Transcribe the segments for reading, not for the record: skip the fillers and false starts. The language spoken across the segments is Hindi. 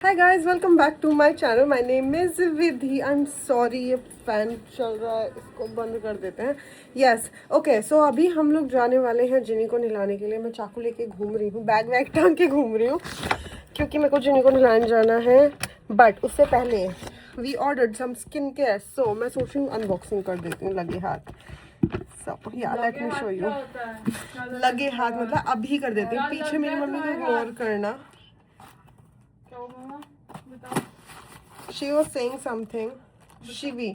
Hi guys, welcome back to my channel. My name is Vidhi. I am sorry, ये फैन चल रहा है, इसको बंद कर देते हैं. Yes, okay. सो अभी हम लोग जाने वाले हैं जिनी को नहलाने के लिए. मैं चाकू लेके घूम रही हूँ, बैग वैग टांग के घूम रही हूँ क्योंकि मेरे को जिनी को नहलाने जाना है. बट उससे पहले we ordered some skin care, so मैं सोच रही हूँ अनबॉक्सिंग कर देती हूँ लगे हाथ. सो या लेट मी शो यू. लगे हाथ मतलब अभी कर देती हूँ. पीछे मेरी मम्मी को इग्नोर करना. She was saying something. Shivi,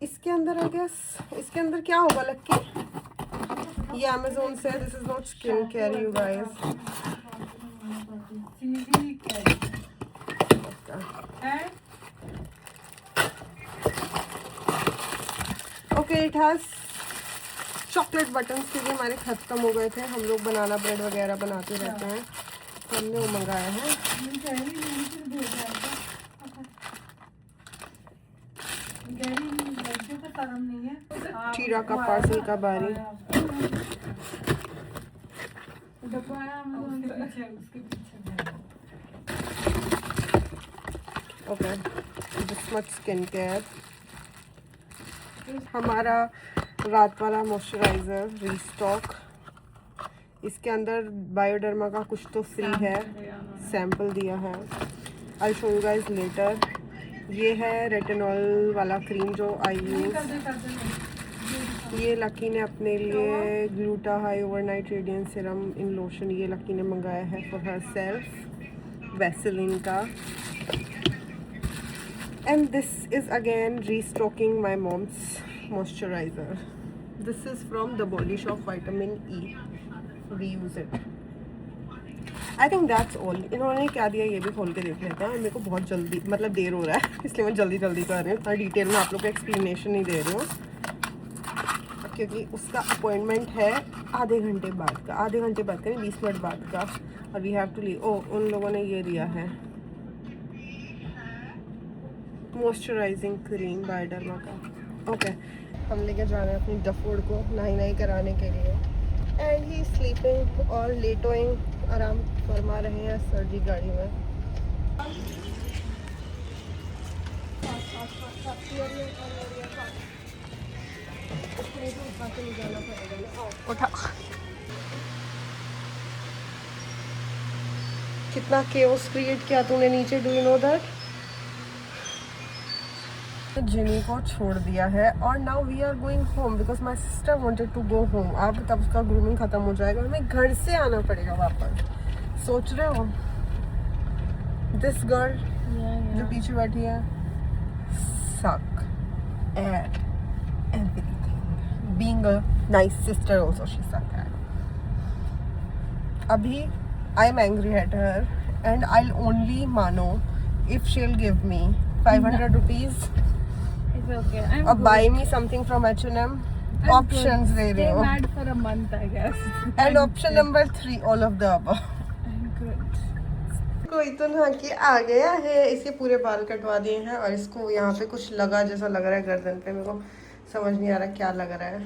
इसके अंदर आई गेस, इसके अंदर क्या होगा लक्की? ये अमेजोन से. This is not skin care you guys. Okay, it has chocolate buttons क्योंकि हमारे खत्म हो गए थे. हम लोग बनाना ब्रेड वगैरह बनाते रहते हैं, तो हमने वो मंगाया है. चीरा का पार्सल का बारी. Okay, this much skin care. हमारा रात वाला मॉइस्चराइज़र रीस्टॉक. इसके अंदर बायोडर्मा का कुछ तो फ्री है, सैंपल दिया है. I show you guys later. ये है रेटिनॉल वाला क्रीम जो आई यूज़. ये लकी ने अपने लिए gluta high overnight radiance serum in lotion, ये लकी ने मंगाया है फॉर हर सेल्फ. वैसलीन का. And this is again restocking my mom's moisturizer. This is from the Body Shop Vitamin E. Reuse it. I think that's all. इन्होंने क्या दिया ये भी खोल के देख लेते हैं. मेरे को बहुत जल्दी मतलब देर हो रहा है, इसलिए मैं जल्दी जल्दी कर रही हूँ. थोड़ा डिटेल में आप लोग को एक्सप्लेनेशन नहीं दे रही हूँ क्योंकि उसका अपॉइंटमेंट है आधे घंटे बाद का. आधे घंटे बाद का नहीं, 20 मिनट बाद का. और वी हैव टू लीव. ओ, उन लोगों ने ये दिया है मॉइस्चराइजिंग क्रीम बायोडर्मा का. ओके, हम लेके जा रहे हैं अपनी डफोड को नहाई कराने के लिए. एंड ही स्लीपिंग और लेटोइंग, आराम फरमा रहे हैं सर जी गाड़ी में. उठा. कितना केओस क्रिएट किया तूने नीचे. Do you know that? Ginny को छोड़ दिया है और now we are going home because my sister wanted to go home. अब तब उसका ग्रूमिंग खत्म हो जाएगा, हमें घर से आना पड़ेगा वापस. सोच रहे हो दिस गर्ल जो पीछे बैठी है suck at everything. Being a nice sister also she suck at. Abhi I'm angry at her and I'll only mano if she'll give me 500 rupees. It's okay. I'm or good. buy me something from H&M. Options दे रही Stay हूँ. mad for a month, I guess. And option number 3, all of the above. I'm good. कोई तो नहा के आ गया है. इसके पूरे बाल कटवा दिए हैं और इसको यहाँ पे कुछ लगा जैसा लग रहा है गर्दन पे. मेरे को समझ नहीं आ रहा क्या लग रहा है.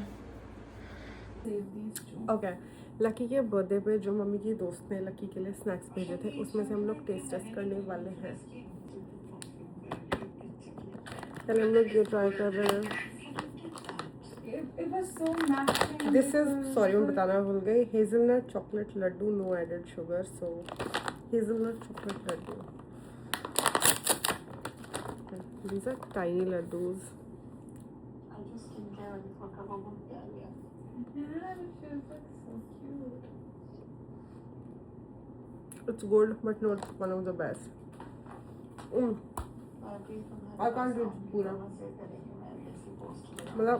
ओके, लकी के बर्थडे पे जो मम्मी की दोस्त ने लकी के लिए स्नैक्स भेजे थे उसमें से हम लोग टेस्ट करने वाले हैं. पहले हम लोग ये ट्राई कर रहे हैं. दिस इज, सॉरी मैं बताना भूल गई, hazelnut chocolate laddu, no added sugar. So hazelnut chocolate laddu. These are tiny laddus. It's good, but not one of the best. I can't do it पूरा. मतलब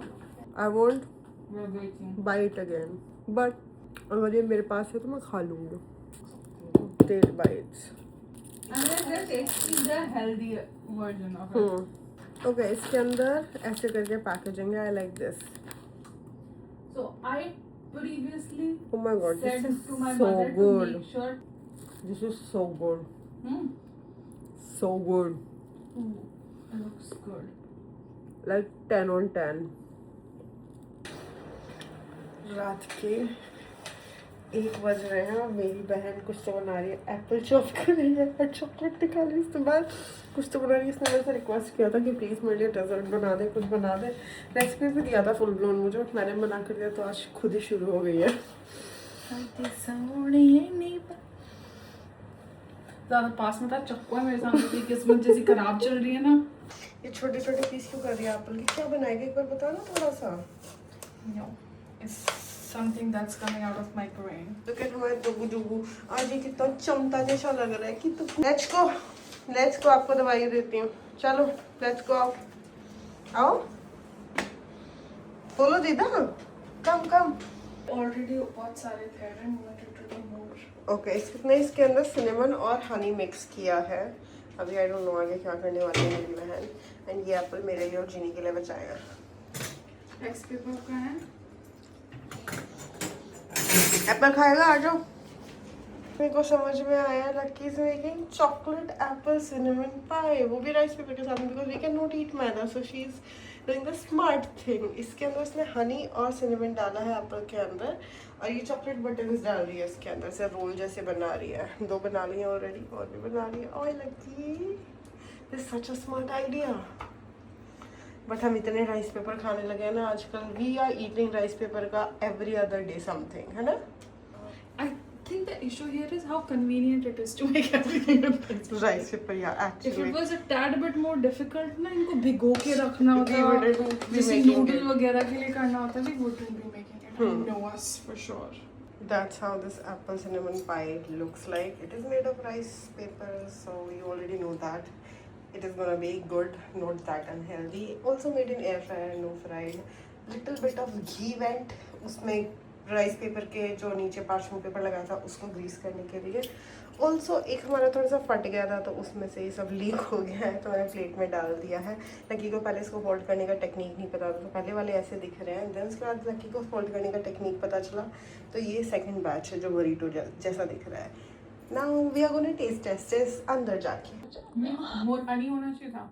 I won't buy it again. But अगर ये मेरे पास है तो मैं खा लूँगी. 8 bites. And then they're tasting the healthy version of it. Okay, इसके अंदर ऐसे करके पैकेजिंग है. I like this. So I previously Oh my god, said this is to my so mother good. to make sure. This is so good. Hmm. So good. Ooh, it looks good. Like 10 on 10. रात के 1 बज रहे हैं और मेरी बहन कुछ तो बना रही है, एप्पल चॉप कर रही है और चॉकलेट निकाली उसके बाद कुछ तो बना रही है। इसने मेरे से रिक्वेस्ट किया था कि प्लीज़ मेरे लिए डेजर्ट बना दे, कुछ बना दे। रेसिपी भी दिया था फुल ब्लोन मुझे, बट मैंने मना कर दिया, तो आज खुद ही शुरू हो गई है। ज़्यादा पास में था, चक्कू है मेरे सामने, तेरी किस्मत जैसी खराब चल रही है ना। ये छोटे छोटे पीस क्यों कर रही है एप्पल की? क्या बनाएगी एक बार बता ना थोड़ा सा। No, it's something that's coming out of my brain. लेकिन हमारे डुगू डुगू आज ये कितना चमटा जैसा लग रहा है कि तो लेट्स को आपको दवाई देती हूँ। चलो लेट्स गो, आओ बोलो दीदा, कम Already बहुत सारे थे, I didn't want to do more. Okay. इसने इसके अंदर सिनेमन और हनी मिक्स किया है। अभी आई डोंट नो आगे क्या करने वाली है मेरी बहन। एंड ये एप्पल मेरे लिए और जीनी के लिए बचाएगा। Next paper का है। एप्पल खाएगा, आ जाओ। मेरे को समझ में आया Lucky is making chocolate apple cinnamon pie, वो भी राइस पेपर के साथ, because we can not eat maida, so she is doing the smart thing. इसके अंदर उसने हनी और सिनेमन डाला है एप्पल के अंदर, और ये चॉकलेट बटन्स डाल रही है इसके अंदर से, रोल जैसे बना रही है। 2 बना ली है ऑलरेडी, और भी बना रही है। Oh Lucky, this such a smart idea. But हम इतने राइस पेपर खाने लगे हैं ना आजकल, we are eating rice paper का एवरी अदर डे समथिंग, है ना? I think the issue here is how convenient it is to make everything with pencil. Rice paper, या If actually it was a tad bit more difficult ना, इनको भिगो के रखना होता, We wouldn't be जैसे making नूडल it. वगैरह के लिए करना होता, we wouldn't be making it. I know us for sure. That's how this apple cinnamon pie looks like. It is made of rice paper, so you already know that. It is gonna be good, not that unhealthy. Also made in air fryer, no fried. Little bit of ghee went उसमें राइस पेपर के जो नीचे पार्चमेंट पेपर लगाया था उसको ग्रीस करने के लिए। ऑल्सो एक हमारा थोड़ा सा फट गया था, तो उसमें से ये सब लीक हो गया है, तो मैंने प्लेट में डाल दिया है। लकी को पहले इसको फोल्ड करने का टेक्निक नहीं पता था, तो पहले वाले ऐसे दिख रहे हैं। देन उसके बाद लकी को फोल्ड करने का टेक्निक पता चला, तो ये सेकंड बैच है जो बरीटो जैसा दिख रहा है। Now we are gonna taste अंदर जाके। वो नहीं होना चाहिए था।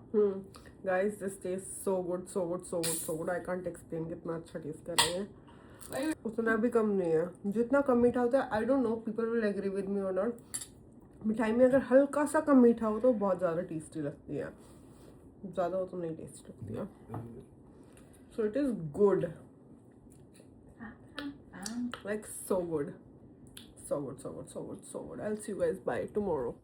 Guys this taste so good, so good, so good, so good. I can't explain कितना अच्छा टेस्ट कर रही है। उतना भी कम नहीं है, जितना कम मीठा होता है। I don't know people will agree with me और नॉट। मिठाई में अगर हल्का सा कम मीठा हो तो बहुत ज़्यादा टेस्टी लगती है, ज़्यादा हो तो नहीं टेस्टी लगती है। So it is good, like so good, so good, so good, so good, so good. I'll see you guys by tomorrow.